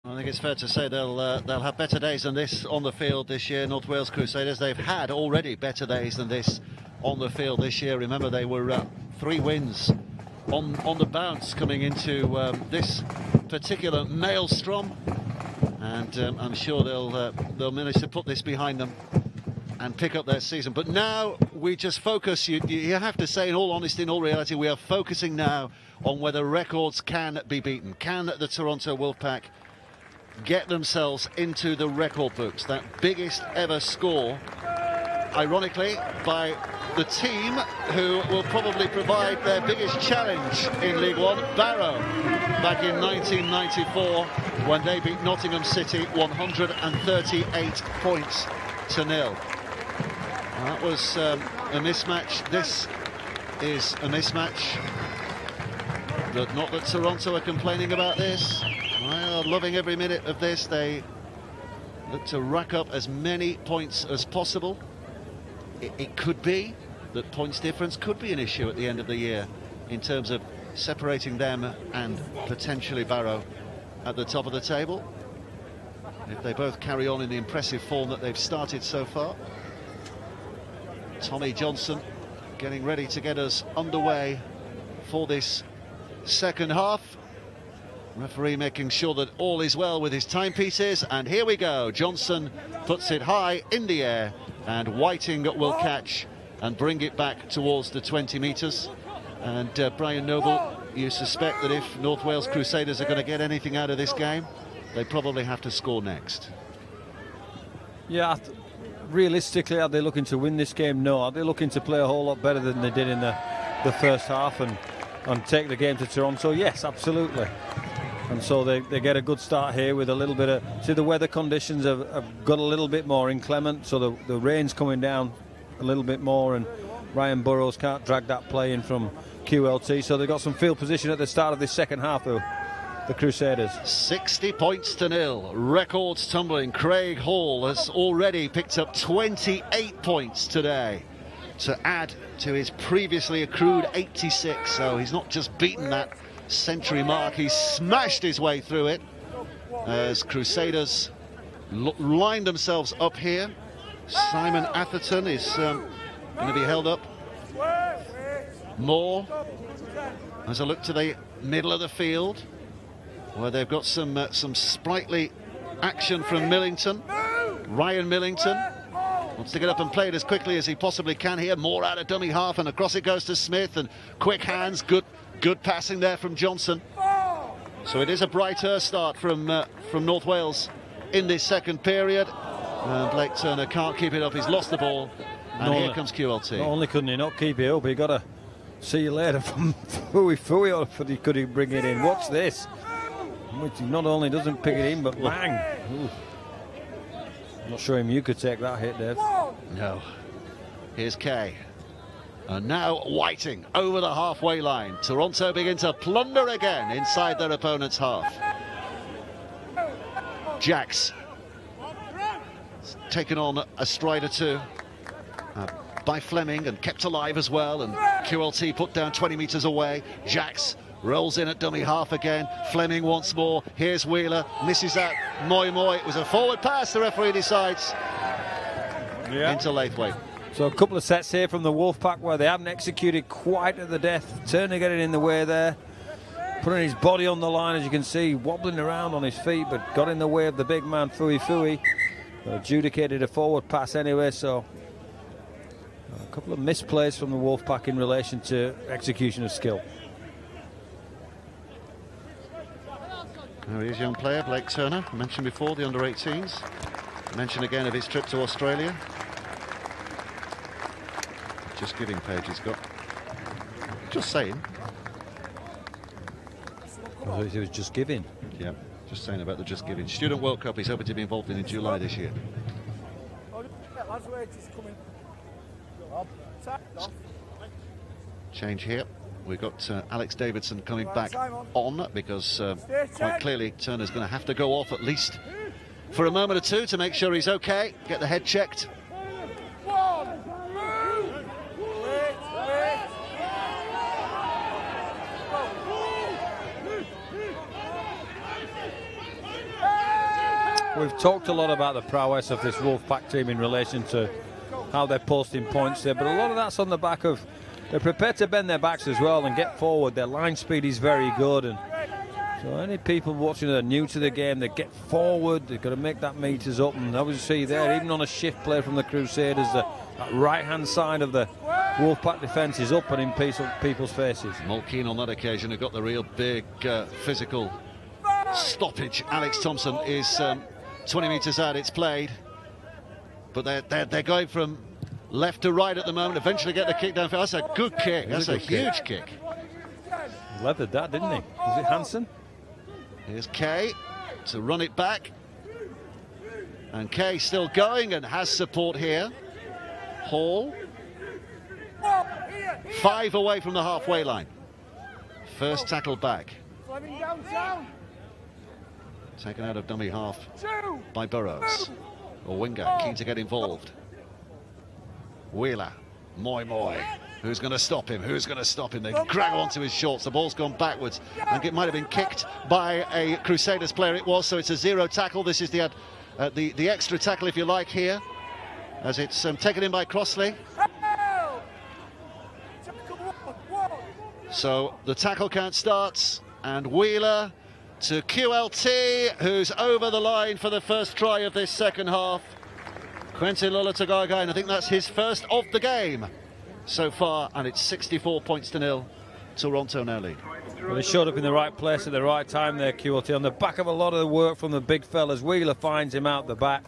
I think it's fair to say they'll have better days than this on the field this year. North Wales Crusaders, they've had already better days than this on the field this year. Remember, they were 3 wins on the bounce coming into this particular maelstrom, and I'm sure they'll manage to put this behind them and pick up their season. But now we just focus, you have to say, in all honesty, in all reality, we are focusing now on whether records can be beaten. Can the Toronto Wolfpack get themselves into the record books? That biggest ever score, ironically, by the team who will probably provide their biggest challenge in League One, Barrow, back in 1994 when they beat Nottingham City 138 points to nil. That was a mismatch. This is a mismatch. But not that Toronto are complaining about this. They are loving every minute of this. They look to rack up as many points as possible. It could be that points difference could be an issue at the end of the year in terms of separating them and potentially Barrow at the top of the table, if they both carry on in the impressive form that they've started so far. Tommy Johnson getting ready to get us underway for this second half. Referee making sure that all is well with his timepieces, and here we go. Johnson puts it high in the air, and Whiting will catch and bring it back towards the 20 metres. And Brian Noble, you suspect that if North Wales Crusaders are going to get anything out of this game, they probably have to score next. Yeah, realistically, are they looking to win this game? No. Are they looking to play a whole lot better than they did in the first half and take the game to Toronto? Yes, absolutely. And so they get a good start here with a little bit of... See, the weather conditions have got a little bit more inclement, so the rain's coming down a little bit more, and Ryan Burrows can't drag that play in from QLT, so they've got some field position at the start of this second half, though, the Crusaders. 60 points to nil. Records tumbling. Craig Hall has already picked up 28 points today to add to his previously accrued 86, so he's not just beaten that century mark, he's smashed his way through it as Crusaders line themselves up here. Simon Atherton is going to be held up. Moore has a look to the middle of the field where they've got some sprightly action from Millington. Ryan Millington wants to get up and play it as quickly as he possibly can here. Moore out of dummy half, and across it goes to Smith, and quick hands, good passing there from Johnson. So it is a brighter start from North Wales in this second period. And Blake Turner can't keep it up. He's lost the ball, and here comes QLT. Not only couldn't he not keep it up, he got a see you later from Fui, or could he bring it in? Watch this. Which he not only doesn't pick it in, but bang. Ooh. I'm not sure you could take that hit, Dave. No. Here's Kay. And now Whiting over the halfway line. Toronto begin to plunder again inside their opponent's half. Jacks taken on a stride or two by Fleming and kept alive as well, and QLT put down 20 metres away. Jacks rolls in at dummy half again. Fleming once more. Here's Wheeler, misses that. Moy. It was a forward pass, the referee decides. Into Laithwaite. So a couple of sets here from the Wolfpack where they haven't executed quite to the death. Turner getting in the way there, putting his body on the line, as you can see, wobbling around on his feet, but got in the way of the big man, Fui. Adjudicated a forward pass anyway, so a couple of misplays from the Wolfpack in relation to execution of skill. There he is, young player, Blake Turner. I mentioned before, the under-18s. Mention again of his trip to Australia. Just Giving page he's got. Just saying. I thought he was Just Giving. Yeah, just saying about the Just Giving. Student World Cup he's hoping to be involved in July this year. Change here. We've got Alex Davidson coming back on because quite clearly Turner's going to have to go off at least for a moment or two to make sure he's okay, get the head checked. We've talked a lot about the prowess of this Wolfpack team in relation to how they're posting points there, but a lot of that's on the back of they're prepared to bend their backs as well and get forward. Their line speed is very good, and so any people watching that are new to the game, they get forward, they've got to make that meters up, and obviously there, even on a shift play from the Crusaders, that right-hand side of the Wolfpack defence is up and in people's faces. Mulkeen on that occasion, who got the real big physical stoppage. Alex Thompson is 20 metres out, it's played. But they're going from left to right at the moment, eventually get the kick down. That's a good kick, that's a huge kick. Leathered that, didn't he? Was it Hansen? Here's Kay to run it back. And Kay still going and has support here. Hall. 5 away from the halfway line. First tackle back. Taken out of dummy half by Burrows. Or Winger, keen to get involved. Wheeler, Moi. Who's going to stop him? Who's going to stop him? They grab onto his shorts. The ball's gone backwards. I think it might have been kicked by a Crusaders player. It was, so it's a 0 tackle. This is the extra tackle, if you like, here, as it's taken in by Crossley. So the tackle count starts, and Wheeler to QLT, who's over the line for the first try of this second half. Quentin Lula-Tagaga, and I think that's his first of the game so far, and it's 64 points to 0. Toronto now lead. Well, he showed up in the right place at the right time there, QLT, on the back of a lot of the work from the big fellas. Wheeler finds him out the back.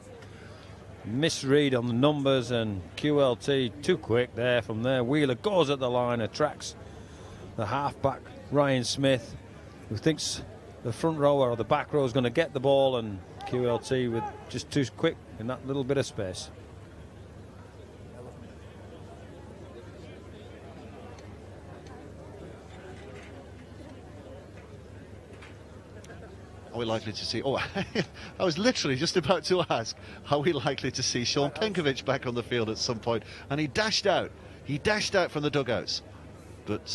Misread on the numbers, and QLT too quick there from there. Wheeler goes at the line, attracts the halfback Ryan Smith, who thinks the front row or the back row is going to get the ball, and QLT with just too quick in that little bit of space. Are we likely to see... Oh, I was literally just about to ask, are we likely to see Sean Penkovic back on the field at some point? And he dashed out. He dashed out from the dugouts. But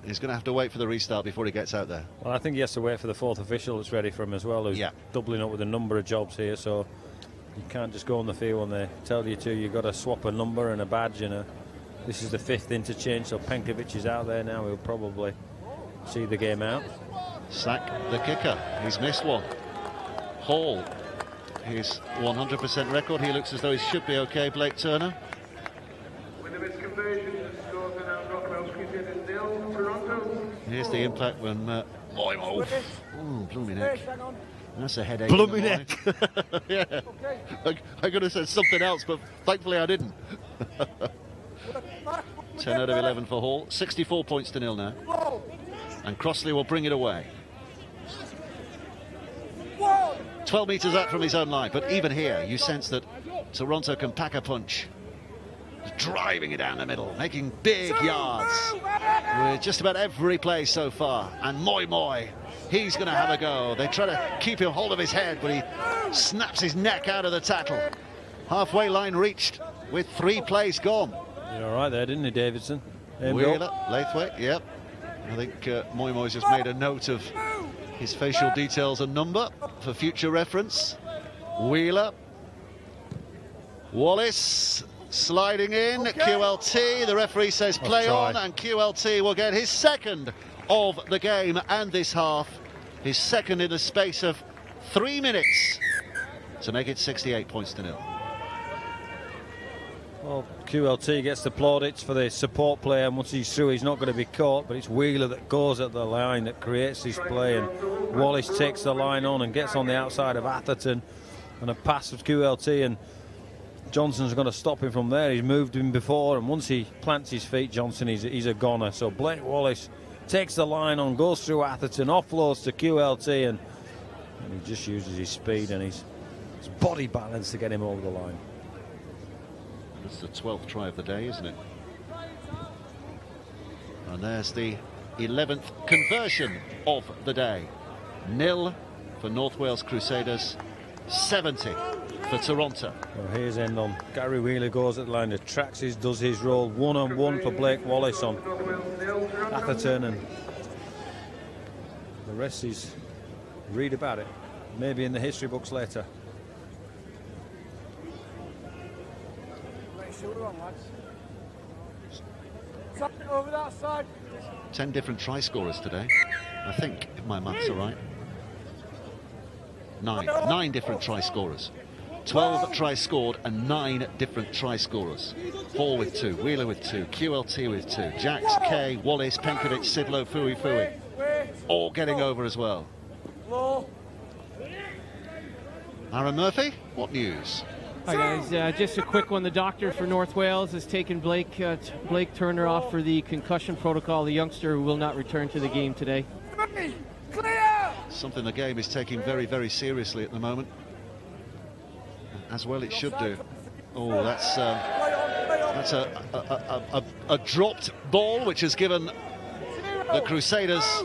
he's going to have to wait for the restart before he gets out there. Well, I think he has to wait for the fourth official that's ready for him as well, who's doubling up with a number of jobs here. So you can't just go on the field when they tell you to. You've got to swap a number and a badge. And this is the 5th interchange, so Penkovic is out there now. He'll probably see the game out. Sack the kicker. He's missed one. Hall, his 100% record. He looks as though he should be okay. Blake Turner. Here's the impact when Moi. Ooh, blooming neck. That's a headache. Blooming neck. Yeah. I could have said something else, but thankfully I didn't. 10 out of 11 for Hall. 64 points to 0 now. And Crossley will bring it away. 12 metres out from his own line, but even here you sense that Toronto can pack a punch. Driving it down the middle, making big yards with just about every play so far. And Moi, he's going to have a go. They try to keep him hold of his head, but he snaps his neck out of the tackle. Halfway line reached with 3 plays gone. You're all right there, didn't he, Davidson? Wheeler, Laithwaite, yep. I think Moi's just made a note of his facial details and number for future reference. Wheeler. Wallace sliding in. QLT, the referee says play on, and QLT will get his second of the game and this half. His second in the space of 3 minutes to make it 68 points to 0. Well, QLT gets the plaudits for the support play, and once he's through he's not going to be caught, but it's Wheeler that goes at the line that creates this play, and Wallace takes the line on and gets on the outside of Atherton, and a pass of QLT, and Johnson's going to stop him from there. He's moved him before, and once he plants his feet, Johnson, he's a goner. So Blake Wallace takes the line on, goes through Atherton, offloads to QLT, and he just uses his speed and his body balance to get him over the line. That's the 12th try of the day, isn't it? And there's the 11th conversion of the day. 0 for North Wales Crusaders, 70 for Toronto. Well, here's end on. Gary Wheeler goes at the line, attracts does his role, 1-on-1 for Blake Wallace on Atherton, and the rest is read about it. maybe in the history books later. Over that side. 10 different try scorers today, I think, if my maths are right. 9 different try scorers. 12 tries scored and 9 different try scorers. Hall with 2, Wheeler with 2, QLT with 2, Jacks, Kay, Wallace, Penkovic, Sidlow, Fui, all getting over as well. Aaron Murphy, what news? Hi guys, just a quick one. The doctor for North Wales has taken Blake Turner off for the concussion protocol, the youngster who will not return to the game today. Clear! Something the game is taking very, very seriously at the moment. As well it should do. Oh, that's a dropped ball, which has given the Crusaders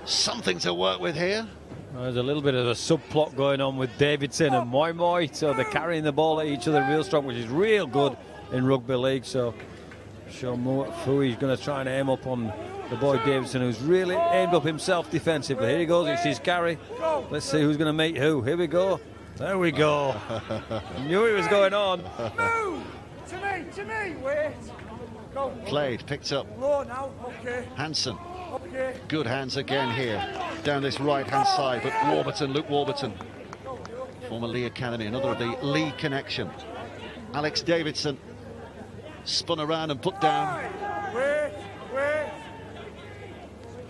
something to work with here. There's a little bit of a subplot going on with Davidson and Moi Moi, so they're carrying the ball at each other real strong, which is real good in rugby league. So Sean Fui's going to try and aim up on the boy Davidson, who's really aimed up himself defensively. Here he goes, it's his carry. Let's see who's going to meet who. Here we go. There we go. Knew it was going on. Move! To me, wait. Go. Played, picked up. Low now, okay. Hansen. Okay. Good hands again here, down this right-hand side, but Warburton, Luke Warburton, former Lee Academy, another of the Lee connection. Alex Davidson spun around and put down. Wait.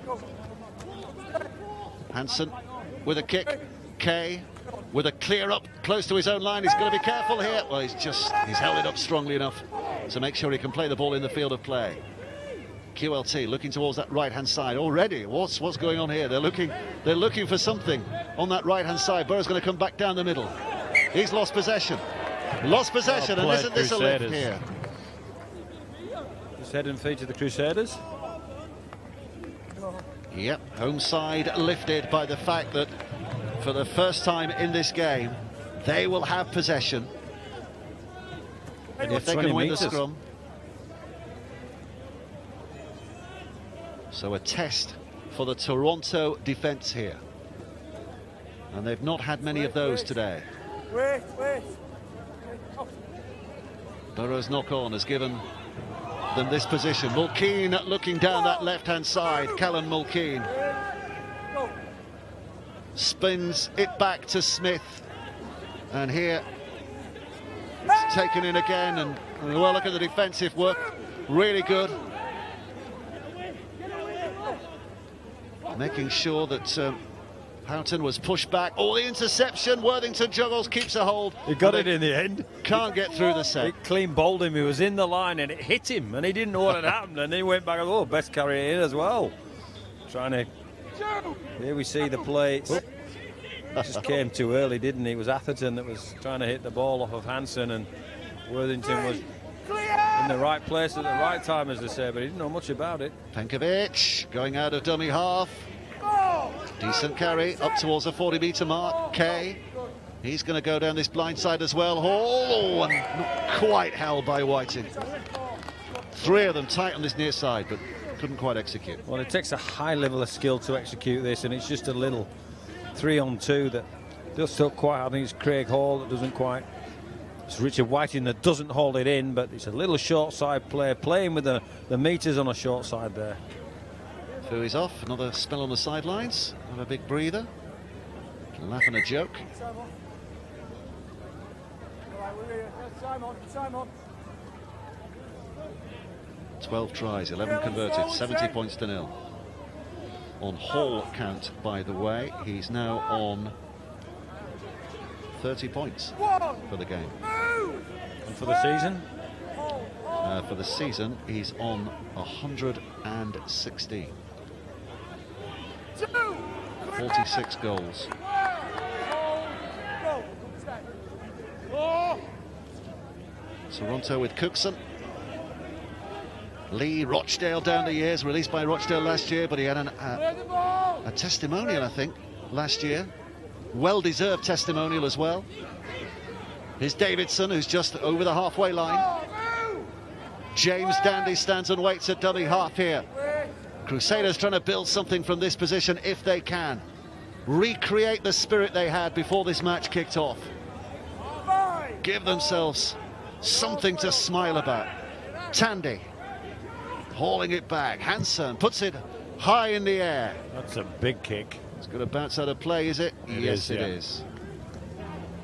Go. Hansen with a kick. Kay with a clear up close to his own line. He's got to be careful here. Well, he's held it up strongly enough to make sure he can play the ball in the field of play. QLT looking towards that right-hand side already. What's going on here? They're looking for something on that right-hand side. Burr's going to come back down the middle. He's lost possession. And isn't this a lift here? Just head and feet of the Crusaders. Yep, home side lifted by the fact that for the first time in this game, they will have possession. If they can win the scrum. So a test for the Toronto defence here. And they've not had many of those today. Wait. Burroughs knock-on has given them this position. Mulkeen looking down that left-hand side. Callan Mulkeen spins it back to Smith. And here it's taken in again. And well, look at the defensive work. Really good. Making sure that Houghton was pushed back. Oh, the interception. Worthington juggles, keeps a hold. He got it in the end. Can't get through the set. It clean bowled him. He was in the line and it hit him, and he didn't know what had happened. And he went back. Oh, best carry in as well. Trying to. Here we see the play. Just came too early, didn't he? It was Atherton that was trying to hit the ball off of Hansen, and Worthington was in the right place at the right time, as they say, but he didn't know much about it. Penkovic going out of dummy half. Decent carry up towards the 40-metre mark. Kay, he's going to go down this blind side as well. Oh, and not quite held by Whiting. 3 of them tight on this near side, but couldn't quite execute. Well, it takes a high level of skill to execute this, and it's just a little 3-on-2 that just don't quite. I think it's Craig Hall that doesn't quite. It's Richard Whiting that doesn't hold it in, but it's a little short side play, playing with the meters on a short side there. Fui's off, another spell on the sidelines, have a big breather, laugh and a joke. Time on. 12 tries, 11 converted, 70 points to 0. On Hall count, by the way, he's now on 30 points for the game. And for the season? For the season, he's on 116. 46 goals. Toronto with Cookson. Lee Rochdale down the years, released by Rochdale last year, but he had a testimonial, I think, last year. Well-deserved testimonial as well. Here's Davidson, who's just over the halfway line. James Dandy stands and waits at dummy half here. Crusaders trying to build something from this position if they can. recreate the spirit they had before this match kicked off. Give themselves something to smile about. Tandy hauling it back. Hansen puts it high in the air. That's a big kick. It's going to bounce out of play, is it? Yes, it is.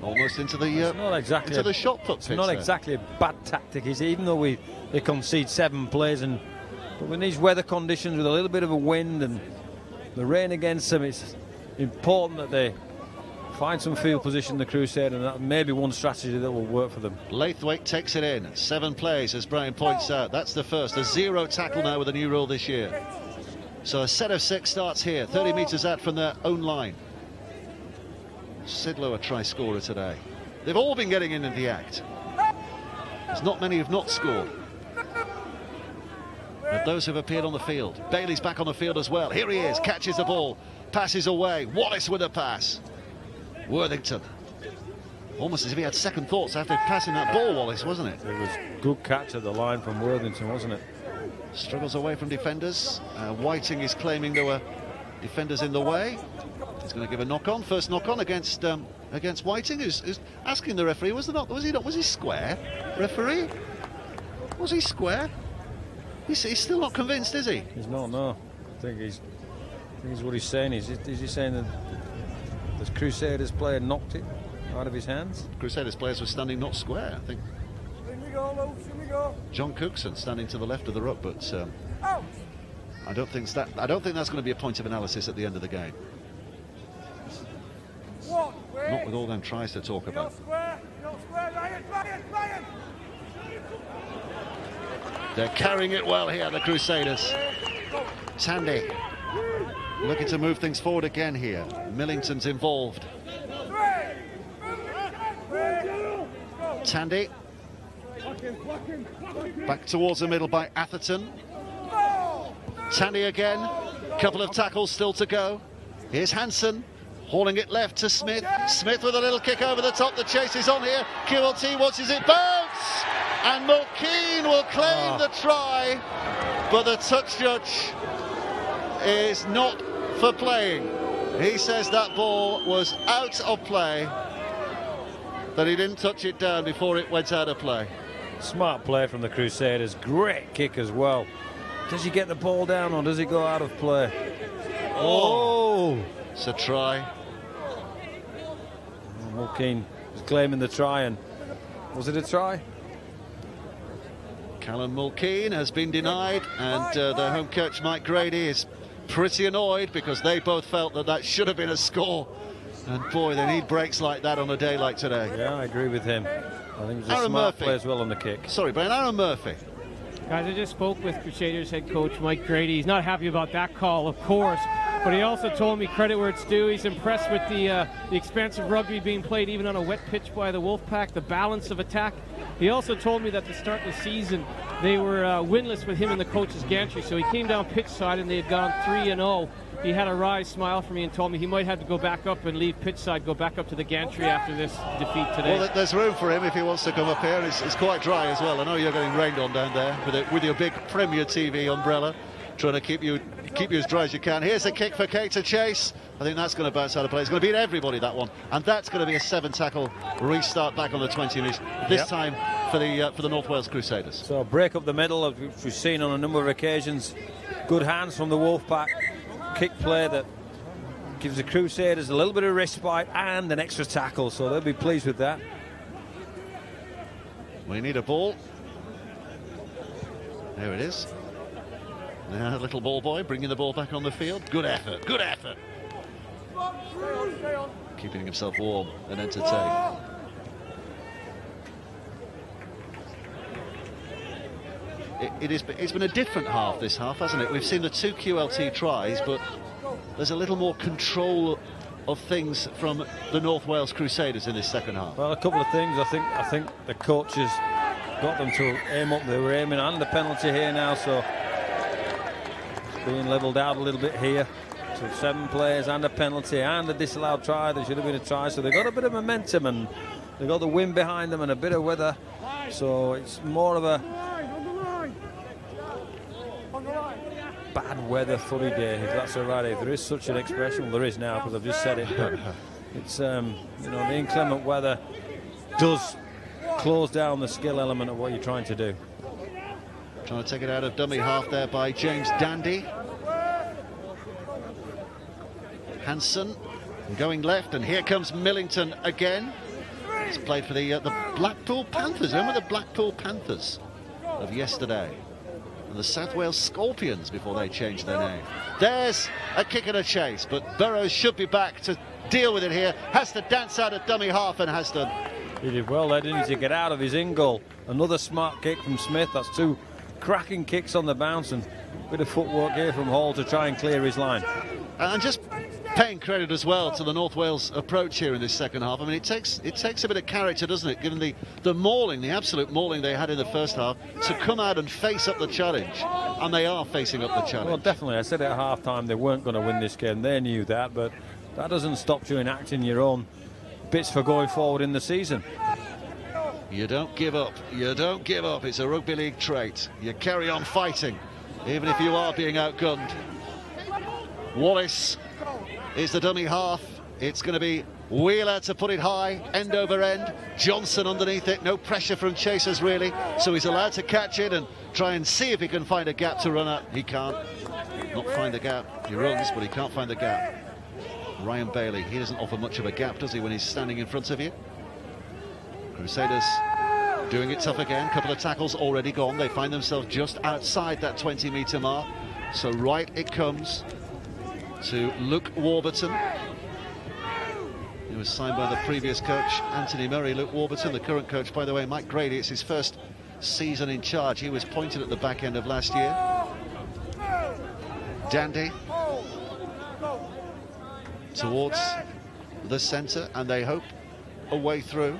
Almost into the not exactly into the shot put. It's not exactly a bad tactic, is it? Even though they concede 7 plays, but with these weather conditions, with a little bit of a wind and the rain against them, it's important that they find some field position, the Crusaders, and that may be one strategy that will work for them. Laithwaite takes it in. 7 plays, as Brian points out. That's the first. A 0 tackle now with a new rule this year. So a set of 6 starts here, 30 metres out from their own line. Sidlow a try scorer today. They've all been getting in the act. There's not many who've not scored. But those who've appeared on the field. Bailey's back on the field as well. Here he is, catches the ball, passes away. Wallace with a pass. Worthington. Almost as if he had second thoughts after passing that ball, Wallace, wasn't it? It was good catch at the line from Worthington, wasn't it? Struggles away from defenders. Whiting is claiming there were defenders in the way. He's going to give a knock-on. First knock-on against Whiting, who's asking the referee, was he square? Referee? Was he square? He's still not convinced, is he? He's not, no. I think he's what he's saying. Is he saying that the Crusaders player knocked it out of his hands? Crusaders players were standing not square, I think. In we go, Luke, in we go. John Cookson standing to the left of the ruck, but I don't think that's going to be a point of analysis at the end of the game. Not with all them tries to talk about. You're not square, Ryan. They're carrying it well here, the Crusaders. Tandy looking to move things forward again here. Millington's involved. Tandy back towards the middle by Atherton. Tandy again. Couple of tackles still to go. Here's Hansen. Hauling it left to Smith. Smith with a little kick over the top. The chase is on here. QLT watches it bounce. And Mulkeen will claim the try. But the touch judge is not for playing. He says that ball was out of play. That he didn't touch it down before it went out of play. Smart play from the Crusaders. Great kick as well. Does he get the ball down or does he go out of play? Oh! It's a try. Mulkeen was claiming the try, and was it a try? Callum Mulkeen has been denied, and the home coach Mike Grady is pretty annoyed because they both felt that should have been a score. And boy, they need breaks like that on a day like today. Yeah, I agree with him. I think it was a Aaron smart Murphy play as well on the kick. Sorry, Brian, Aaron Murphy. Guys, I just spoke with Crusaders head coach Mike Grady. He's not happy about that call, of course, but he also told me credit where it's due. He's impressed with the expansive rugby being played even on a wet pitch by the Wolfpack, the balance of attack. He also told me that to start the season, they were winless with him in the coach's gantry, so he came down pitch side and they had gone 3-0. He had a wry smile for me and told me he might have to go back up and leave pitch side, go back up to the gantry after this defeat today. Well, there's room for him if he wants to come up here. It's quite dry as well. I know you're getting rained on down there with your big Premier TV umbrella, trying to keep you as dry as you can. Here's a kick for Kate to chase. I think that's going to bounce out of play. It's going to beat everybody, that one, and that's going to be a 7-tackle restart back on the 20 minutes. This time for the North Wales Crusaders. So break up the middle, as we've seen on a number of occasions. Good hands from the Wolfpack. Kick play that gives the Crusaders a little bit of respite and an extra tackle, so they'll be pleased with that. We need a ball. There it is. Now, little ball boy bringing the ball back on the field. Good effort, good effort. Stay on. Keeping himself warm and entertained. It's been a different half, this half, hasn't it? We've seen the 2 QLT tries, but there's a little more control of things from the North Wales Crusaders in this second half. Well, a couple of things. I think the coaches got them to aim up. They were aiming and the penalty here now, so it's being levelled out a little bit here. So 7 players and a penalty and a disallowed try. There should have been a try, so they got a bit of momentum and they got the wind behind them and a bit of weather. So it's more of a bad weather funny day, if that's all right. If there is such an expression, well, there is now because I've just said it, but it's the inclement weather does close down the skill element of what you're trying to do. Trying to take it out of dummy half there by James Dandy. Hanson going left, and here comes Millington again. He's played for the Blackpool Panthers. Remember the Blackpool Panthers of yesterday? And the South Wales Scorpions before they changed their name. There's a kick and a chase, but Burrows should be back to deal with it here. Has to dance out of dummy half and has done. He did well there, didn't he, to get out of his in goal. Another smart kick from Smith. That's two cracking kicks on the bounce, and a bit of footwork here from Hall to try and clear his line. And just paying credit as well to the North Wales approach here in this second half. I mean, it takes a bit of character, doesn't it, given the mauling, the absolute mauling they had in the first half, to come out and face up the challenge. And they are facing up the challenge. Well, definitely. I said at half-time they weren't going to win this game. They knew that, but that doesn't stop you enacting your own bits for going forward in the season. You don't give up. You don't give up. It's a rugby league trait. You carry on fighting, even if you are being outgunned. Wallace is the dummy half. It's going to be Wheeler to put it high, end over end. Johnson underneath it. No pressure from chasers, really. So he's allowed to catch it and try and see if he can find a gap to run at. He can't. Not find the gap. He runs, but he can't find the gap. Ryan Bailey, he doesn't offer much of a gap, does he, when he's standing in front of you? Crusaders doing it tough again. Couple of tackles already gone. They find themselves just outside that 20-metre mark. So right it comes to Luke Warburton. He was signed by the previous coach, Anthony Murray. Luke Warburton, the current coach, by the way, Mike Grady. It's his first season in charge. He was appointed at the back end of last year. Dandy towards the centre, and they hope a way through.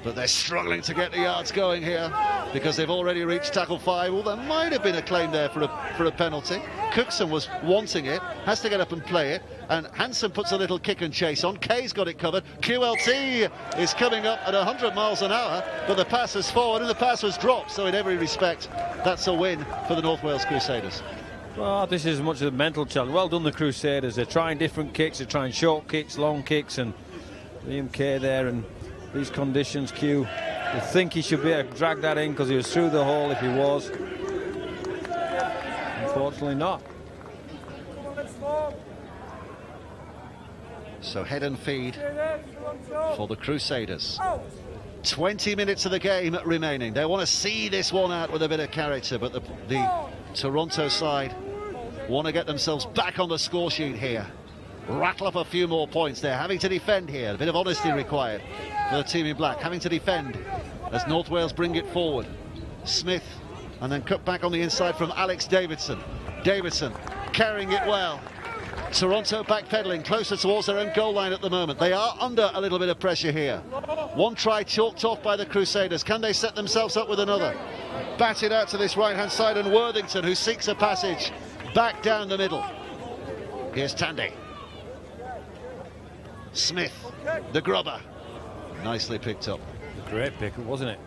But they're struggling to get the yards going here because they've already reached tackle 5. Well, there might have been a claim there for a penalty. Cookson was wanting it, has to get up and play it, and Hanson puts a little kick and chase on. Kay's got it covered. QLT is coming up at 100 miles an hour, but the pass is forward and the pass was dropped, so in every respect that's a win for the North Wales Crusaders. Well, this is much of a mental challenge. Well done, the Crusaders. They're trying different kicks, they're trying short kicks, long kicks, and Liam Kay there, and these conditions, Q, you think he should be able to drag that in because he was through the hole if he was. Unfortunately not. So head and feed for the Crusaders. 20 minutes of the game remaining. They want to see this one out with a bit of character, but the Toronto side want to get themselves back on the score sheet here. Rattle up a few more points. They're having to defend here. A bit of honesty required for the team in black. Having to defend as North Wales bring it forward. Smith, and then cut back on the inside from Alex Davidson. Davidson carrying it well. Toronto backpedaling closer towards their own goal line at the moment. They are under a little bit of pressure here. One try chalked off by the Crusaders. Can they set themselves up with another? Batted out to this right-hand side, and Worthington, who seeks a passage back down the middle. Here's Tandy. Smith, the grubber, nicely picked up. Great pick, wasn't it?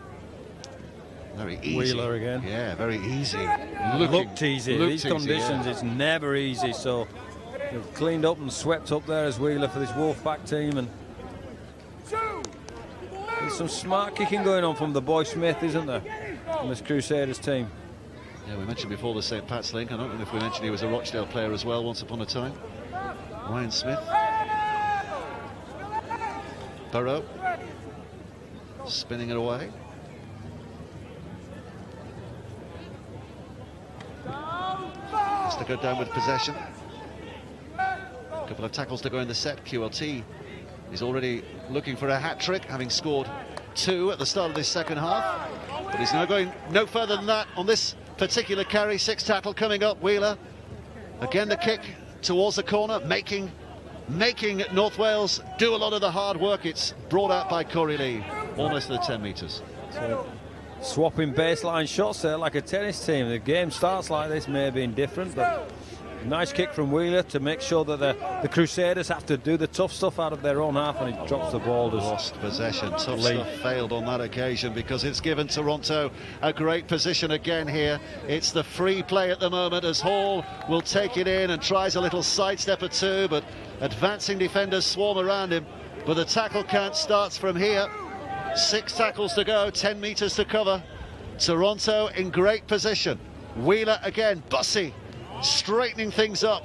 Very easy. Wheeler again. Yeah, very easy. Looked easy. These conditions, yeah. It's never easy. So they've cleaned up and swept up there as Wheeler for this Wolfpack team, and there's some smart kicking going on from the boy Smith, isn't there, from this Crusaders team. Yeah, we mentioned before the St. Pat's link. I don't know if we mentioned he was a Rochdale player as well once upon a time. Ryan Smith. Burrow spinning it away. Has to go down with possession. A couple of tackles to go in the set. QLT is already looking for a hat-trick, having scored 2 at the start of this second half. But he's now going no further than that on this particular carry. 6 tackle coming up. Wheeler again, the kick towards the corner, making North Wales do a lot of the hard work. It's brought out by Corey Lee, almost to the 10 metres. So, swapping baseline shots there like a tennis team. The game starts like this, may have been different, but Nice kick from Wheeler to make sure that the Crusaders have to do the tough stuff out of their own half, and he drops the ball. Lost possession. Tough Lee. stuff failed on that occasion because it's given Toronto a great position again here. It's the free play at the moment as Hall will take it in and tries a little sidestep or two, but advancing defenders swarm around him. But the tackle count starts from here. 6 tackles to go, 10 metres to cover. Toronto in great position. Wheeler again, Bussey straightening things up.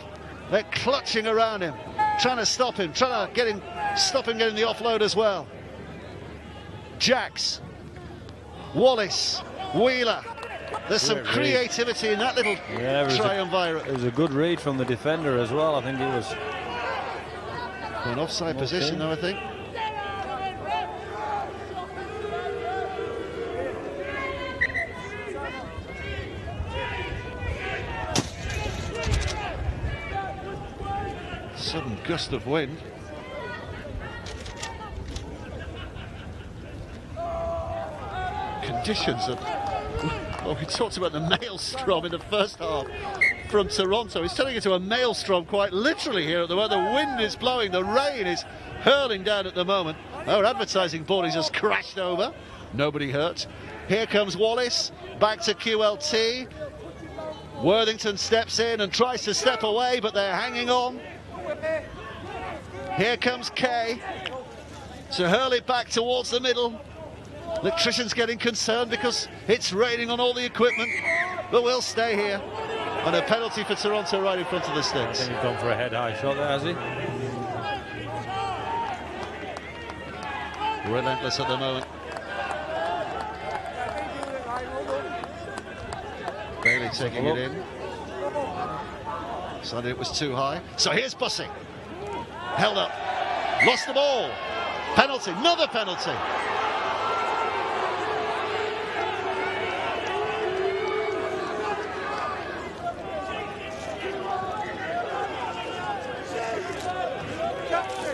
They're clutching around him, trying to stop him, trying to get him, stop him getting the offload as well. Jacks, Wallace, Wheeler. There's some creativity in that little triumvirate. It was a good read from the defender as well. I think it was an offside position though, I think. Sudden gust of wind. Conditions of... Well, we talked about the maelstrom in the first half from Toronto. He's turning into a maelstrom quite literally here at the moment. The wind is blowing, the rain is hurling down at the moment. Our advertising board is just crashed over. Nobody hurt. Here comes Wallace, back to QLT. Worthington steps in and tries to step away, but they're hanging on. Here comes Kay to hurl it back towards the middle. Electrician's getting concerned because it's raining on all the equipment, but we'll stay here. And a penalty for Toronto right in front of the sticks. I think he's gone for a head-high shot there, has he? Relentless at the moment. Bailey taking it in. Decided it was too high. So here's Bussey. Held up. Lost the ball. Penalty. Another penalty.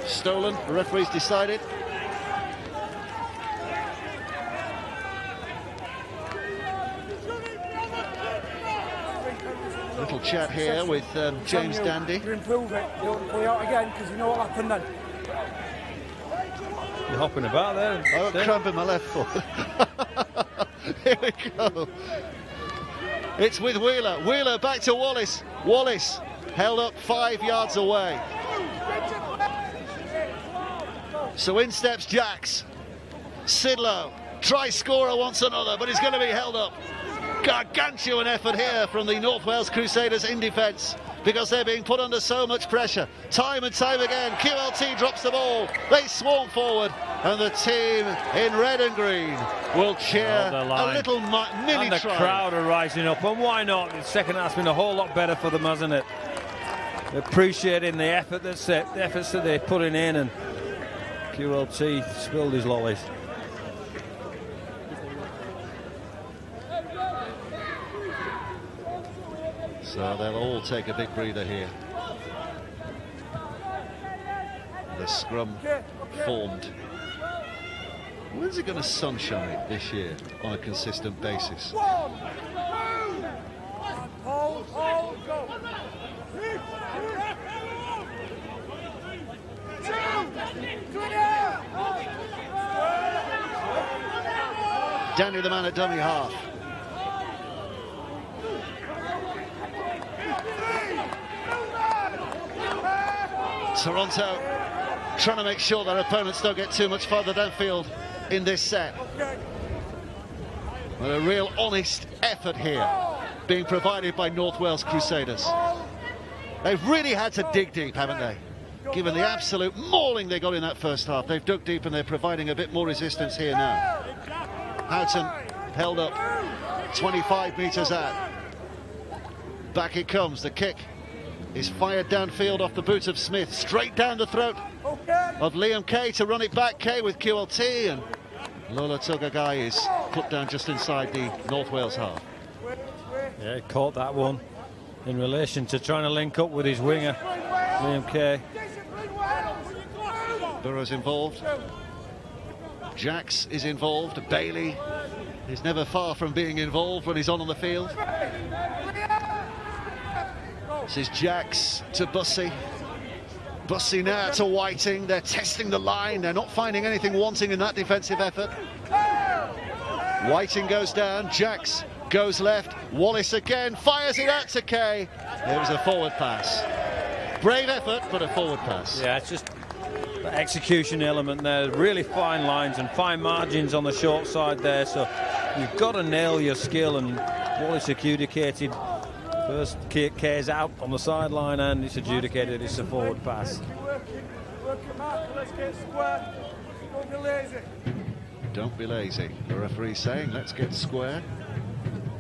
Stolen. The referee's decided. Little chat here with James Dandy. You improve it, you don't play out again because you know what happened then. You're hopping about there. Oh, cramp in my left foot. Here we go. It's with Wheeler. Wheeler back to Wallace. Wallace held up 5 yards away. So in steps Jacks. Sidlow. Try scorer wants another, but he's going to be held up. Gargantuan effort here from the North Wales Crusaders in defence because they're being put under so much pressure. Time and time again, QLT drops the ball. They swarm forward, and the team in red and green will cheer a little mini and the try. crowd are rising up, and why not? The second half's been a whole lot better for them, hasn't it? Appreciating the effort the efforts that they're putting in, and QLT spilled his lollies. So they'll all take a big breather here. The scrum formed. When's it going to sunshine this year on a consistent basis? Danny the man at dummy half. Toronto trying to make sure their opponents don't get too much further downfield in this set. But a real honest effort here being provided by North Wales Crusaders. They've really had to dig deep, haven't they? Given the absolute mauling they got in that first half, they've dug deep and they're providing a bit more resistance here now. Houghton held up 25 metres out. Back it comes, the kick is fired downfield off the boot of Smith, straight down the throat of Liam Kay to run it back. Kay with QLT, and Lola Togagai is put down just inside the North Wales half. Yeah, he caught that one in relation to trying to link up with his winger, Liam Kay. Burrows involved. Jacks is involved. Bailey is never far from being involved when he's on the field. This is Jacks to Bussey. Bussey now to Whiting. They're testing the line. They're not finding anything wanting in that defensive effort. Whiting goes down. Jacks goes left. Wallace again fires it out to Kay. It was a forward pass. Brave effort, but a forward pass. Yeah, it's just the execution element there. Really fine lines and fine margins on the short side there. So you've got to nail your skill, and Wallace adjudicated. First Kay's out on the sideline, and it's adjudicated. It's a forward pass. Work it, Mark. Let's get square. Don't be lazy. Don't be lazy. The referee's saying, let's get square.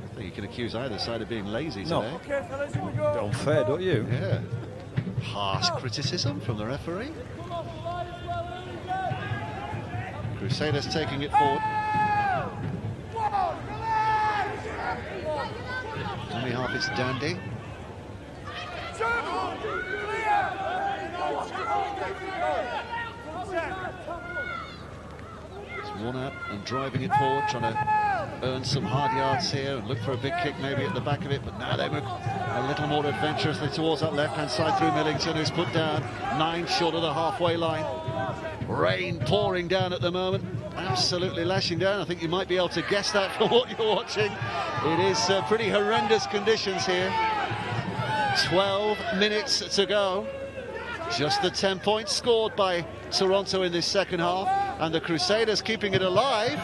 I think you can accuse either side of being lazy today. No. Okay, fellas, here we go. Unfair, don't you? Yeah. Harsh criticism from the referee. Crusaders taking it forward. Dummy half, it's Dandy. It's one up and driving it forward, trying to earn some hard yards here and look for a big kick maybe at the back of it, but now they move a little more adventurously towards that left-hand side through Millington, who's put down 9 short of the halfway line. Rain pouring down at the moment, absolutely lashing down. I think you might be able to guess that from what you're watching. It is pretty horrendous conditions here. 12 minutes to go. Just the 10 points scored by Toronto in this second half, and the Crusaders keeping it alive.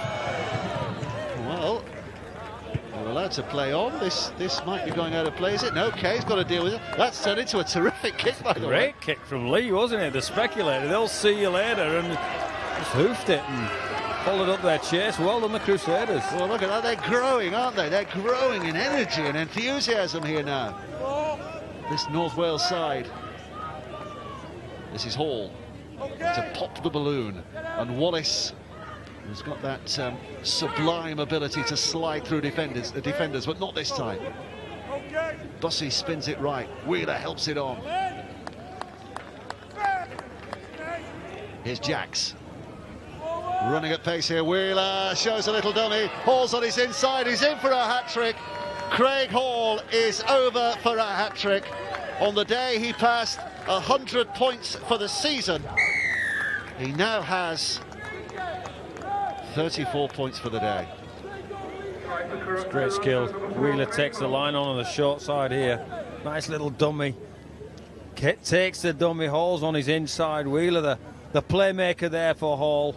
Well, they're allowed to play on. This might be going out of play, is it? No, Kay's got to deal with it. That's turned into a terrific kick, by the way. Great kick from Lee, wasn't it? The speculator. They'll see you later, and just hoofed it and followed up their chase. Well done, the Crusaders. Well, look at that. They're growing, aren't they? They're growing in energy and enthusiasm here now. This North Wales side. This is Hall to pop the balloon, and Wallace, who's got that sublime ability to slide through defenders, but not this time. Bussey spins it right. Wheeler helps it on. Here's Jacks. Running at pace here. Wheeler shows a little dummy. Hall's on his inside. He's in for a hat-trick. Craig Hall is over for a hat-trick. On the day he passed 100 points for the season, he now has 34 points for the day. It's great skill. Wheeler takes the line on the short side here. Nice little dummy. Takes the dummy. Hall's on his inside. Wheeler, the playmaker there for Hall.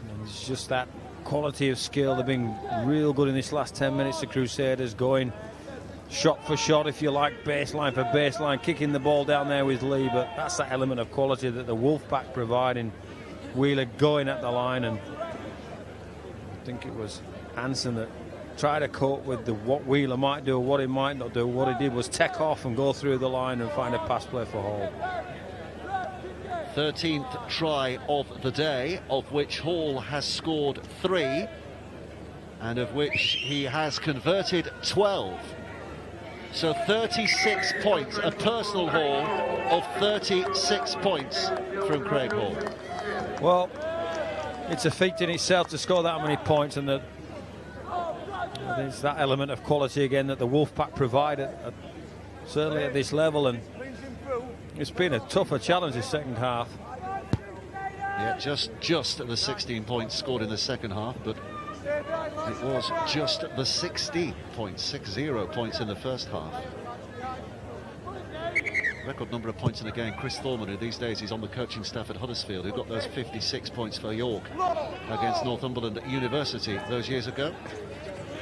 And it's just that quality of skill. They've been real good in this last 10 minutes. The Crusaders going shot for shot, if you like, baseline for baseline, kicking the ball down there with Lee, but that's that element of quality that the Wolfpack providing. Wheeler going at the line, and I think it was Hansen that tried to cope with what Wheeler might do or what he might not do. What he did was take off and go through the line and find a pass play for Hall. 13th try of the day, of which Hall has scored 3, and of which he has converted 12. So 36 points, a personal haul of 36 points from Craig Hall. Well, it's a feat in itself to score that many points, and there's that element of quality again that the Wolfpack provide certainly at this level, and it's been a tougher challenge this second half. Yeah, just at the 16 points scored in the second half, but it was just the 60 points in the first half. Record number of points in a game. Chris Thorman, who these days is on the coaching staff at Huddersfield, who got those 56 points for York against Northumberland University those years ago.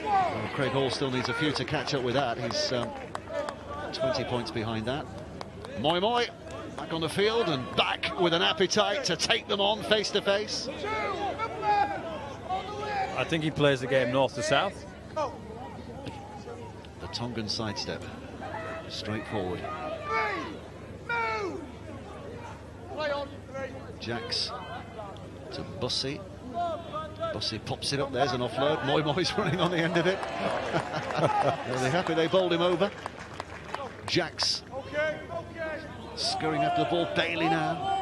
Well, Craig Hall still needs a few to catch up with that. He's 20 points behind that. Moi Moi back on the field and back with an appetite to take them on face to face. I think he plays the game north to south. The Tongan sidestep, straight forward. Jacks to Bussey. Bussey pops it up. There's an offload. Moi Moi's running on the end of it. They're happy they bowled him over. Jacks scurrying after the ball. Bailey now.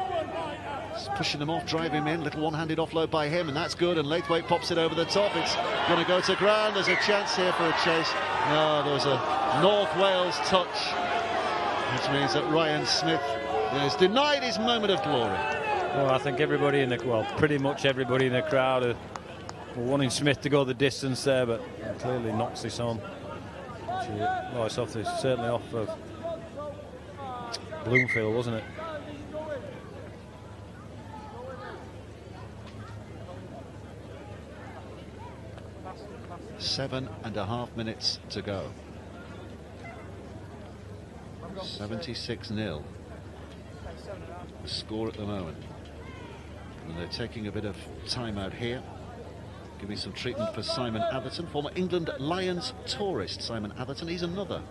Just pushing them off, driving him in. Little one-handed offload by him, and that's good. And Laithwaite pops it over the top. It's going to go to ground. There's a chance here for a chase. No, there was a North Wales touch which means that Ryan Smith is denied his moment of glory. Well, I think everybody pretty much everybody in the crowd are wanting Smith to go the distance there, but clearly knocks this on. It's off this, certainly off of Bloomfield, wasn't it? Seven and a half minutes to go. 76-0. The score at the moment. And they're taking a bit of time out here. Giving some treatment for Simon Atherton, former England Lions tourist Simon Atherton. He's another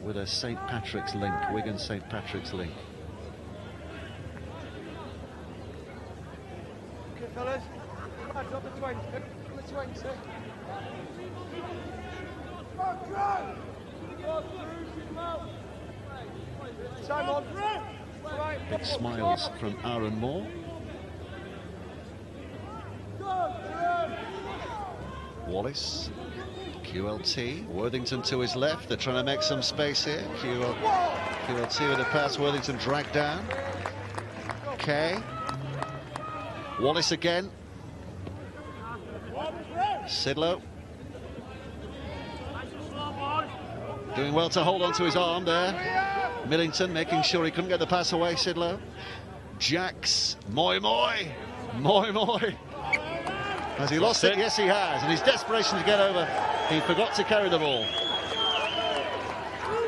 with a St. Patrick's link, Wigan St. Patrick's link. Okay, fellas. Lads, up the 20. Up the 20. Time on. Big smiles from Aaron Moore. Wallace, QLT, Worthington to his left. They're trying to make some space here. QLT with a pass, Worthington dragged down. Kay. Wallace again. Sidlow. Doing well to hold on to his arm there. Millington making sure he couldn't get the pass away, Sidlow. Jacks, Moi. Has he lost it? Yes, he has. And his desperation to get over, he forgot to carry the ball.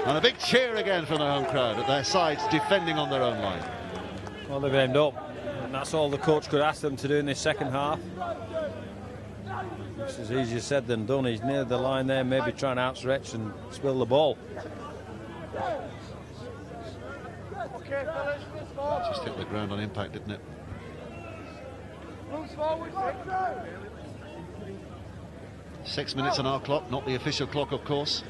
And a big cheer again from the home crowd at their sides, defending on their own line. Well, they've aimed up, and that's all the coach could ask them to do in this second half. It's as easier said than done. He's near the line there, maybe trying to outstretch and spill the ball. Just hit the ground on impact, didn't it? 6 minutes on our clock, not the official clock, of course.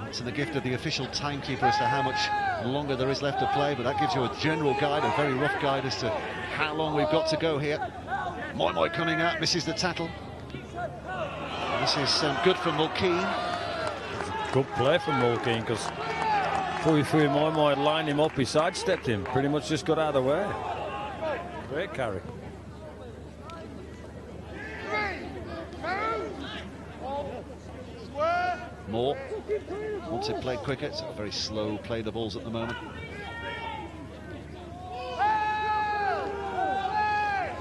It's the gift of the official timekeeper as to how much longer there is left to play, but that gives you a general guide, a very rough guide as to how long we've got to go here. Moi coming out, misses the tackle. This is good from Mulkeen. Good play from Mulkeen, because Fui Moi lined him up, he sidestepped him, pretty much just got out of the way. Great carry. Moore wants it played quicker. It's a very slow play, the balls at the moment.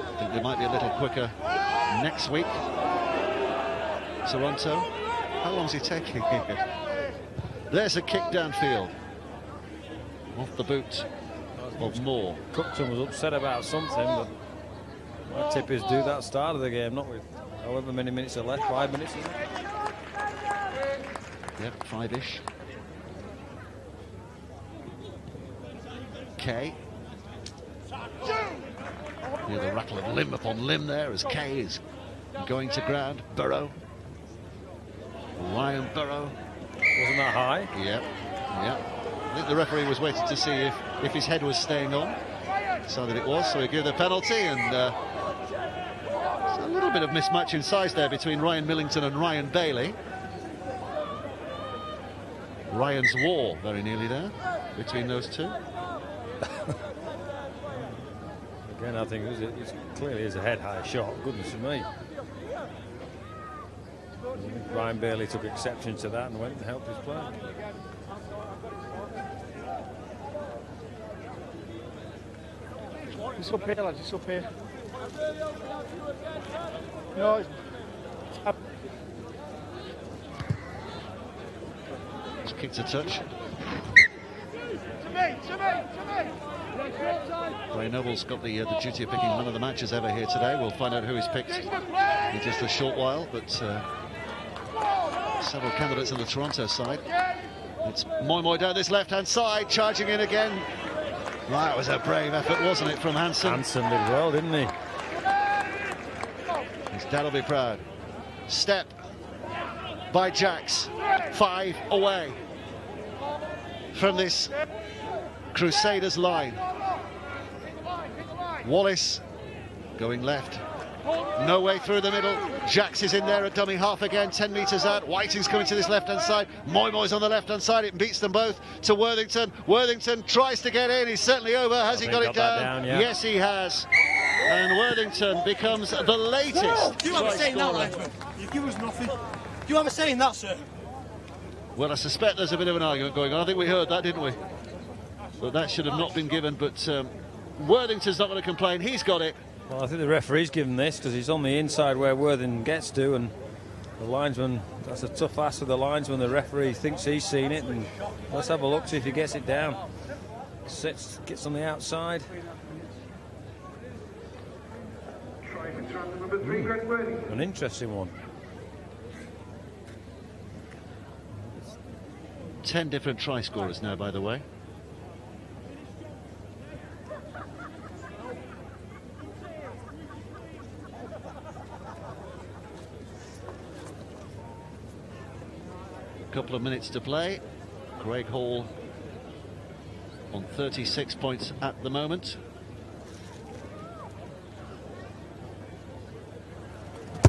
I think they might be a little quicker next week. Toronto. How long is he taking here? There's a kick downfield. Off the boot of Moore. Cookton was upset about something, but my tip is do that start of the game, not with however many minutes are left, 5 minutes, is it? Yep, 5-ish. Kay. Hear the rattle of limb upon limb there as Kay is going to ground. Burrow. Ryan Burrow. Wasn't that high? Yep. I think the referee was waiting to see if his head was staying on. Decided it was, so he gave the penalty, and a little bit of mismatch in size there between Ryan Millington and Ryan Bailey. Ryan's war very nearly there between those two. Again, I think it clearly is a head-high shot. Goodness me. Ryan Bailey took exception to that and went and helped his player. It's up here, lads, it's up here. No, it's up. Just kicked a touch. To me. Ray Noble's got the duty of picking one of the matches ever here today. We'll find out who he's picked in just a short while, but several candidates on the Toronto side. It's Moi down this left-hand side, charging in again. That was a brave effort, wasn't it, from Hansen? Hansen did well, didn't he? His dad will be proud. Step by Jacks. 5 away from this Crusaders line. Wallace going left. No way through the middle. Jacks is in there at dummy half again, 10 metres out. Whiting's coming to this left-hand side. Moy's on the left-hand side. It beats them both to Worthington. Worthington tries to get in. He's certainly over. Has he got it down? Yeah. Yes, he has. And Worthington becomes the latest. Do you have a say in that, Linesman? You give us nothing. Do you have a say in that, sir? Well, I suspect there's a bit of an argument going on. I think we heard that, didn't we? But that should have not been given. But Worthington's not going to complain. He's got it. Well, I think the referee's given this because he's on the inside where Worthington gets to, and the linesman, that's a tough ask for the linesman. The referee thinks he's seen it, and let's have a look, see if he gets it down. Gets on the outside. An interesting one. 10 different try scorers now, by the way. Couple of minutes to play. Craig Hall on 36 points at the moment.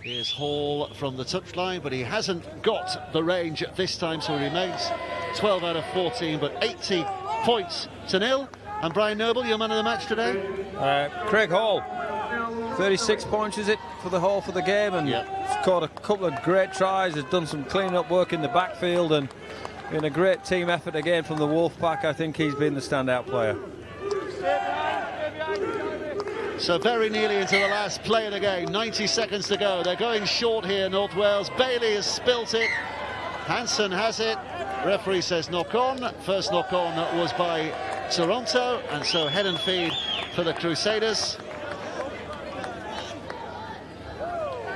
Here's Hall from the touchline, but he hasn't got the range at this time, so he remains 12 out of 14, but 80 points to nil. And Brian Noble, your man of the match today? Craig Hall, 36 points is it for the Hall for the game, and scored a couple of great tries, has done some clean-up work in the backfield, and in a great team effort again from the Wolfpack. I think he's been the standout player. So very nearly into the last play of the game, 90 seconds to go. They're going short here, North Wales. Bailey has spilt it. Hansen has it. Referee says knock on. First knock on was by Toronto, and so head and feed for the Crusaders.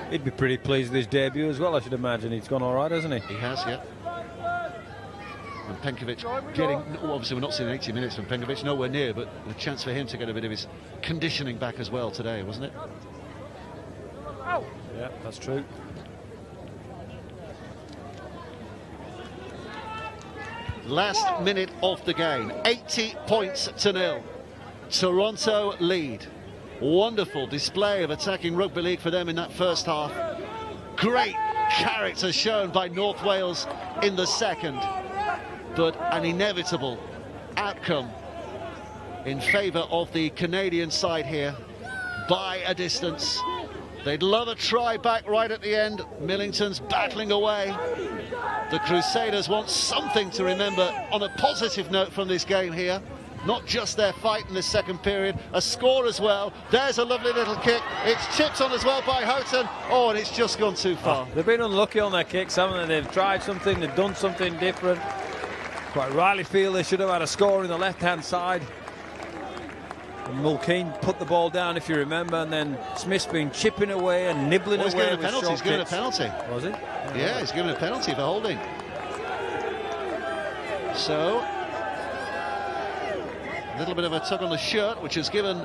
He'd be pretty pleased with his debut as well, I should imagine. He's gone all right, hasn't he? He has, yeah. And Penkovic getting, obviously we're not seeing 80 minutes from Penkovic, nowhere near, but a chance for him to get a bit of his conditioning back as well today, wasn't it? Yeah, that's true. Last minute of the game, 80 points to nil. Toronto lead. Wonderful display of attacking rugby league for them in that first half. Great character shown by North Wales in the second, but an inevitable outcome in favour of the Canadian side here by a distance. They'd love a try back right at the end. Millington's battling away. The Crusaders want something to remember on a positive note from this game here. Not just their fight in the second period, a score as well. There's a lovely little kick. It's chipped on as well by Houghton. Oh, and it's just gone too far. They've been unlucky on their kicks, haven't they? They've tried something, they've done something different. Quite rightly feel they should have had a score in the left-hand side. And Mulkeen put the ball down, if you remember, and then Smith's been chipping away and nibbling away. He's given a penalty. Was it? Yeah, he's given a penalty for holding. So, a little bit of a tug on the shirt, which has given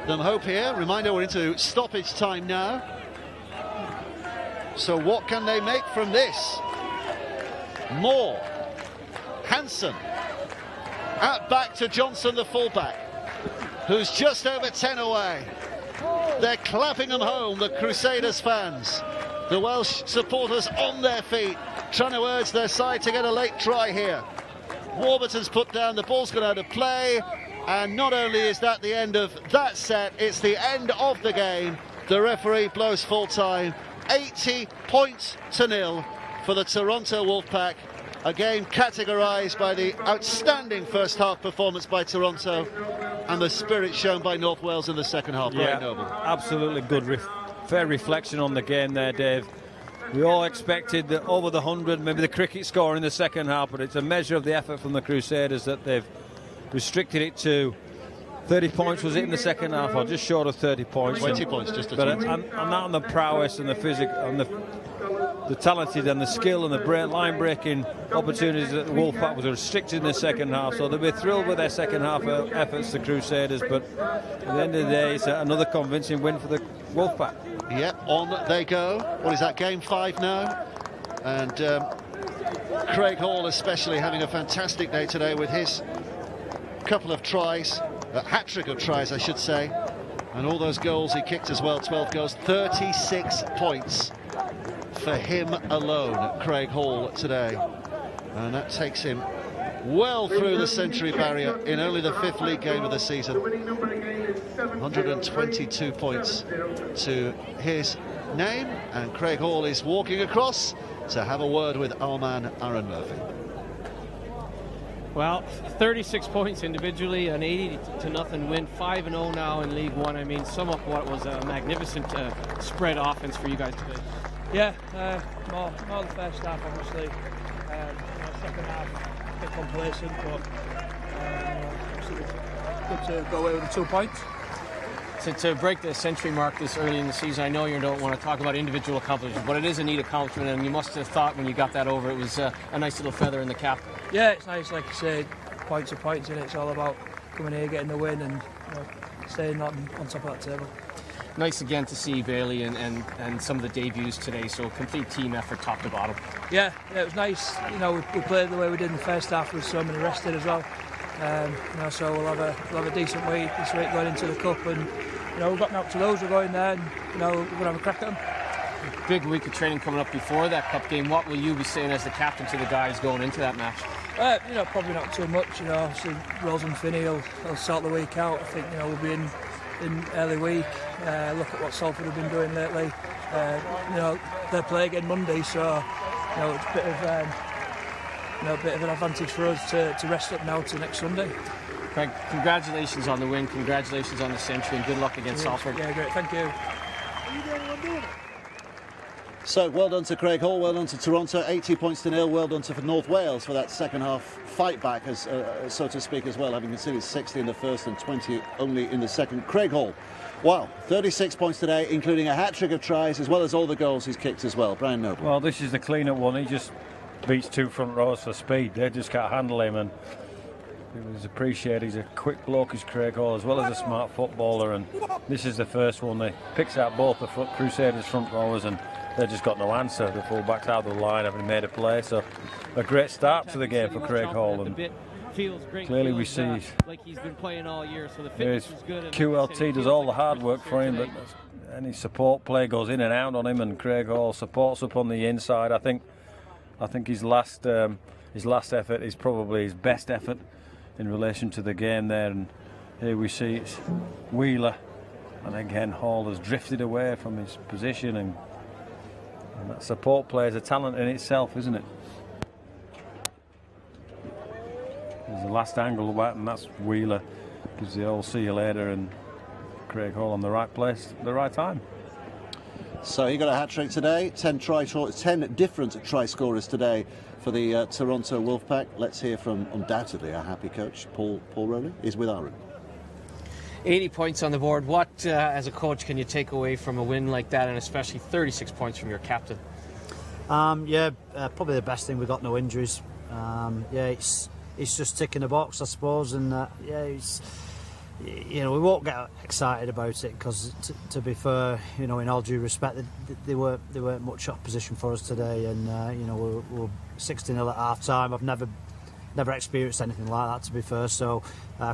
them hope here. Reminder, we're into stoppage time now. So what can they make from this? Moore, Hansen, out back to Johnson, the fullback, who's just over 10 away. They're clapping them home, the Crusaders fans. The Welsh supporters on their feet, trying to urge their side to get a late try here. Warburton's put down, the ball's gone out of play, and not only is that the end of that set, it's the end of the game. The referee blows full time. 80 points to nil for the Toronto Wolfpack. A game categorised by the outstanding first half performance by Toronto and the spirit shown by North Wales in the second half. Yeah, Noble. absolutely good, fair reflection on the game there, Dave. We all expected that over the 100, maybe the cricket score in the second half, but it's a measure of the effort from the Crusaders that they've restricted it to 30 points. Was it in the second half, or just short of 30 points? 20 points, just a 20. And that on the prowess and the physical and the talented and the skill and the line breaking opportunities that the Wolfpack was restricted in the second half. So they'll be thrilled with their second half efforts, the Crusaders. But at the end of the day, it's another convincing win for the Wolfpack. Yep, on they go. What is that, game 5 now? And Craig Hall especially having a fantastic day today with his couple of tries, a hat-trick of tries I should say, And all those goals he kicked as well, 12 goals, 36 points for him alone, Craig Hall, today. And that takes him well through the century barrier in only the 5th league game of the season. 122 points to his name, and Craig Hall is walking across to have a word with our man Aaron Murphy. Well, 36 points individually, an 80-0 win, 5-0 now in League One. I mean, sum up what was a magnificent spread offense for you guys today. Yeah, more the first half, obviously. Second half, a bit complacent, but obviously good to go away with the 2 points. To break the century mark this early in the season, I know you don't want to talk about individual accomplishments, but it is a neat accomplishment, and you must have thought when you got that over, it was a nice little feather in the cap. Yeah, it's nice, like you say, points are points, and it's all about coming here, getting the win, and staying on top of that table. Nice again to see Bailey and some of the debuts today, so complete team effort top to bottom. Yeah, it was nice. We played the way we did in the first half with so many rested as well. So we'll have a decent week this week going into the cup, and we've got knocked to those. We're going there, and we're going to have a crack at them. Big week of training coming up before that cup game. What will you be saying as the captain to the guys going into that match? Probably not too much. Obviously Rose and Finney will sort the week out. I think we'll be in early week. Look at what Salford have been doing lately. They play again Monday, so it's a bit of an advantage for us to rest up now to next Sunday. Craig, congratulations on the win, congratulations on the century, and good luck against Salford. Yeah, great, thank you. So well done to Craig Hall, well done to Toronto, 80 points to 0, well done to North Wales for that second half fight back, as so to speak, as well, having conceded 60 in the first and 20 only in the second. Craig Hall, wow, 36 points today, including a hat-trick of tries, as well as all the goals he's kicked as well. Brian Noble. Well, this is the clean-up one. He just beats 2 front rows for speed. They just can't handle him, and it was appreciated. He's a quick bloke, as Craig Hall, as well as a smart footballer, and this is the first one. They picks out both the Crusaders front rowers, and they just got no answer. The full-backs out of the line, having made a play, so a great start to the game for Craig Hall. And clearly we see like he's been playing all year, so the fitness is good. QLT does all the hard work for him, but any support play goes in and out on him, and Craig Hall supports up on the inside. I think his last effort is probably his best effort in relation to the game there. And here we see it's Wheeler, and again Hall has drifted away from his position, and that support play is a talent in itself, isn't it? There's the last angle of that, and that's Wheeler. Gives the old see you later, and Craig Hall on the right place at the right time. So he got a hat-trick today, 10 different try scorers today for the Toronto Wolfpack. Let's hear from undoubtedly our happy coach, Paul Rowley, is with Aaron. 80 points on the board. What, as a coach, can you take away from a win like that, and especially 36 points from your captain? Probably the best thing, we got no injuries. It's just ticking the box, I suppose, and we won't get excited about it because, to be fair, in all due respect, they weren't much opposition for us today, and we were 16-0 at half time. I've never experienced anything like that, to be fair. So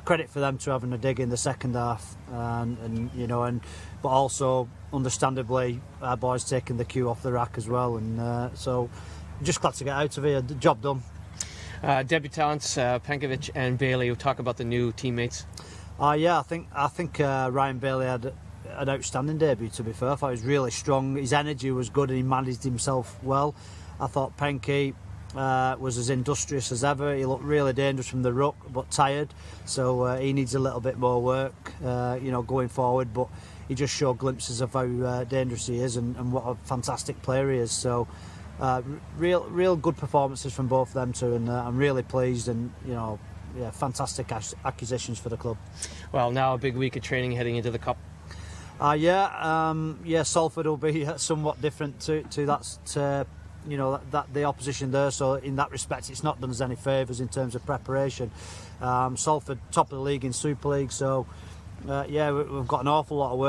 credit for them to having a dig in the second half, but also understandably our boys taking the cue off the rack as well, and so just glad to get out of here. The job done. Debutants Penkovic and Bailey. We'll talk about the new teammates. I think Ryan Bailey had an outstanding debut, to be fair. I thought he was really strong. His energy was good and he managed himself well. I thought Penke was as industrious as ever. He looked really dangerous from the ruck, but tired, so he needs a little bit more work going forward, but he just showed glimpses of how dangerous he is and what a fantastic player he is. So real good performances from both of them two, and I'm really pleased, and fantastic acquisitions for the club. Well, now a big week of training heading into the cup. Salford will be somewhat different to that. That the opposition there, so in that respect it's not done us any favours in terms of preparation. Salford top of the league in Super League, so we've got an awful lot of work